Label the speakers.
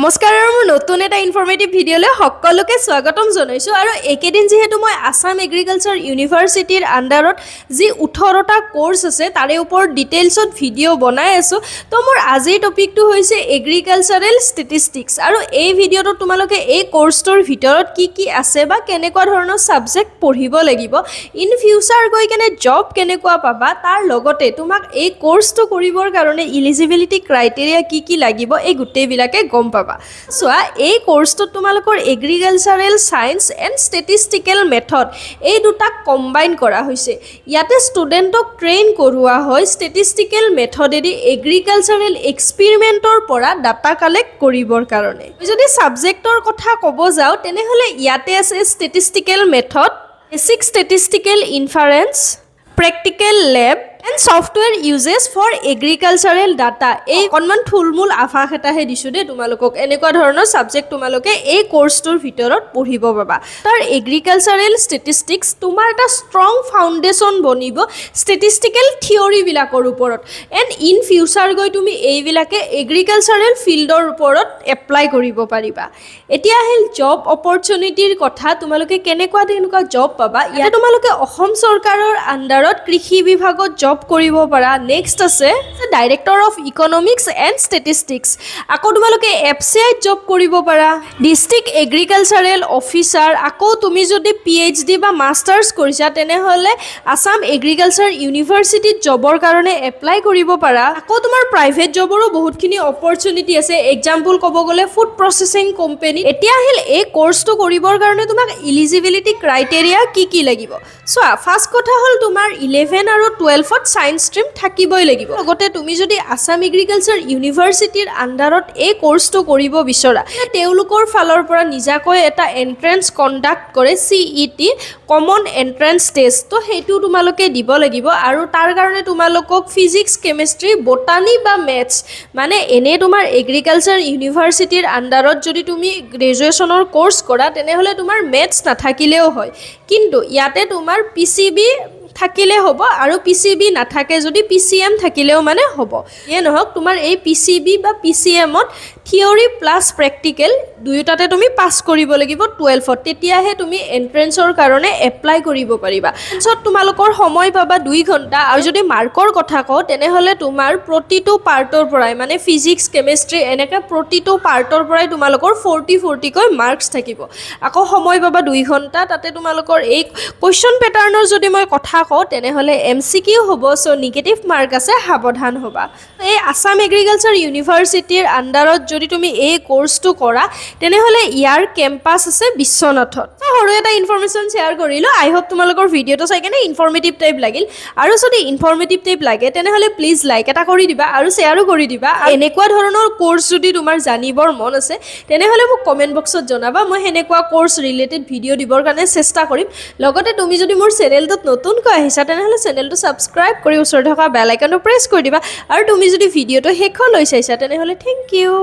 Speaker 1: নমস্কাৰ মোৰ নতুন এটা ইনফৰমেটিভ ভিডিঅ'লৈ সকলোকে স্বাগতম জনাইছো আৰু একেদিন যেহেতু মই আসাম এগ্ৰিকালচাৰ ইউনিভাৰ্চিটিৰ আন্ডাৰত যি 18টা কোৰ্স আছে তাৰে ওপৰত ডিটেইলছত ভিডিঅ' বনাই আছো তো মোৰ আজিৰ টপিকটো হৈছে এগ্ৰিকালচাৰেল ষ্টেটিষ্টিক্স আৰু এই ভিডিঅ'টো তোমালোকে এই কোৰ্সটোৰ ভিতৰত কি আছে বা কেনেকুৱা ধৰণৰ সাবজেক্ট পঢ়িব লাগিব ইন ফিউচাৰ গৈ কেনে জব কেনেকুৱা পাবা তাৰ লগতে তোমাক এই কোৰ্সটো কৰিবৰ কাৰণে এলিজিবিলিটি ক্ৰাইটেৰিয়া কি লাগিব এই গুটেইবিলাকে গম পাবা সোয়া এই কোৰ্সটো তোমালোকৰ agricultural science and statistical method এই দুটা কম্বাইন কৰা হৈছে ইয়াতে ষ্টুডেণ্টক ট্ৰেইন কৰোৱা হয় ষ্টেটিষ্টিকেল মেথডেদি এগ্ৰিকালচাৰেল এক্সপেৰিমেন্টৰ পৰা ডাটা কালেক্ট কৰিবৰ কাৰণে যদি সাবজেক্টৰ কথা ক'ব যাও তেনেহলে ইয়াতে আছে statistical method basic statistical inference practical lab and software uses for agricultural data এই অনমান থুলমুল আফাখ এটা হে দিছো দে তোমালোকক এনেকুৱা ধৰণৰ সাবজেক্ট তোমালোকে এই কোৰ্সটোৰ ভিতৰত পঢ়িব পাবা তাৰ এগ্ৰিকালচাৰেল ষ্টেটিষ্টিক্স তোমাৰ এটা ষ্ট্ৰং ফাউন্ডেশন বনিব ষ্টেটিষ্টিকেল থিওৰি বিলাকৰ ওপৰত এণ্ড ইন ফিউচাৰ গৈ তুমি এইবিলাকে এগ্ৰিকালচাৰেল ফিল্ডৰ ওপৰত এপ্লাই কৰিব পাৰিবা এতিয়া আহিল জব অপৰচুনিটিৰ কথা তোমালোকে কেনেকুৱা জব পাবা ইয়াতে তোমালোকে অসম চৰকাৰৰ আন্ডাৰত কৃষি বিভাগত জব কৰিব পাৰা নেক্সট আছে director of economics and statistics আকৌ তোমালোকে এফচিআই জব কৰিব পাৰা ডিস্ট্ৰিক্ট এগ্ৰিকালচাৰেল অফিচাৰ আকৌ তুমি যদি পিএইচডি বা মাষ্টাৰ্ছ কৰিছা তেনেহলে আসাম এগ্ৰিকালচাৰ ইউনিভাৰ্চিটিত জবৰ কাৰণে এপ্লাই কৰিব পাৰা আকৌ তোমাৰ প্ৰাইভেট জবৰো বহুতখিনি অপৰচুনিটি আছে এক্সাম্পল ক'ব গ'লে ফুড প্ৰসেসিং কোম্পানী এতিয়া আহিল এই কোৰ্সটো কৰিবৰ কাৰণে তোমাক এলিজিবিলিটি ক্ৰাইটেৰিয়া কি লাগিব সো ফাৰ্স্ট কথা হল তোমাৰ 11 আৰু 12ত সায়েন্স স্ট্ৰীম থাকিবই লাগিব লগতে তুমি যদি আসাম এগ্ৰিকালচাৰ ইউনিভাৰ্চিটিৰ আন্ডাৰত এই কোৰ্সটো কৰিব বিচৰা তেওঁলোকৰ ফালৰ পৰা নিজাকৈ এটা এন্ট্ৰেন্স কন্ডাক্ট কৰে সিইটি কমন এন্ট্ৰেন্স টেষ্ট তো হেতু তোমালোকে দিব লাগিব আৰু তাৰ কাৰণে তোমালোকক ফিজিক্স কেমিষ্ট্ৰি বটানী বা মেথছ মানে এনে তোমাৰ এগ্ৰিকালচাৰ ইউনিভাৰ্চিটিৰ আন্ডাৰত যদি তুমি গ্ৰেজুৱেচনৰ কোৰ্স কৰা তেনেহলে তোমাৰ মেথছ নাথাকিলেও হয় কিন্তু ইয়াতে তোমাৰ পিসিবি থাকিলে হ'ব আৰু পিসিবি নাথাকে যদি পিসিএম থাকিলেও মানে হ'ব এ নহক তোমাৰ এই পিসিবি বা পিসিএমত থিওৰি প্লাস প্ৰ্যাকটিক্যাল দুয়োটাতে তুমি পাস কৰিব লাগিব 12ত তেতিয়াহে তুমি এন্ট্ৰেন্সৰ কাৰণে এপ্লাই কৰিব পাৰিবা সো তোমালোকৰ সময় পাবা 2 ঘণ্টা আৰু যদি মাৰ্কৰ কথা কও তেনেহলে তোমাৰ প্ৰতিটো পাৰ্টৰ পৰাই মানে ফিজিক্স কেমিষ্ট্ৰি এনেকা প্ৰতিটো পাৰ্টৰ পৰাই তোমালোকৰ 40 কৈ মাৰ্কস থাকিব আকৌ সময় পাবা 2 ঘণ্টা তাতে তোমালোকৰ এই কোৱেশ্চন প্যাটাৰ্নৰ যদি মই কথা কও তেনেহলে এমসিকিউ হ'ব সো নেগেটিভ মাৰ্ক আছে সাৱধান হ'বা এই আসাম এগ্ৰিকালচাৰ ইউনিভাৰ্চিটিৰ আন্ডাৰত যদি তুমি এই কোৰ্সটো কৰা তেনেহলে ইয়াৰ কেম্পাস আছে বিশ্বনাথত সৰু এটা ইনফৰমেশন শেয়াৰ কৰিলো আই হোপ তোমালোকৰ ভিডিওটো চাই কেনে ইনফৰমেটিভ টাইপ লাগিল আৰু যদি ইনফৰমেটিভ টাইপ লাগে তেনেহলে প্লিজ লাইক এটা কৰি দিবা আৰু শেয়াৰো কৰি দিবা এনেকুৱা ধৰণৰ কোৰ্স যদি তোমাৰ জানিবৰ মন আছে তেনেহলে মোক কমেন্ট বক্সত জনাবা মই হেনেকুৱা কোৰ্স ৰিলেটেড ভিডিও দিবৰ কাৰণে চেষ্টা কৰিম লগতে তুমি যদি মোৰ চেনেলটোত নতুনকৈ আহিছা তেনেহলে চেনেলটো সাবস্ক্ৰাইব কৰি ওচৰত থকা বেল আইকনটো প্ৰেছ কৰি দিবা আৰু তুমি যদি ভিডিওটো শেষলৈ চাইছা তেনেহলে থ্যাংক ইউ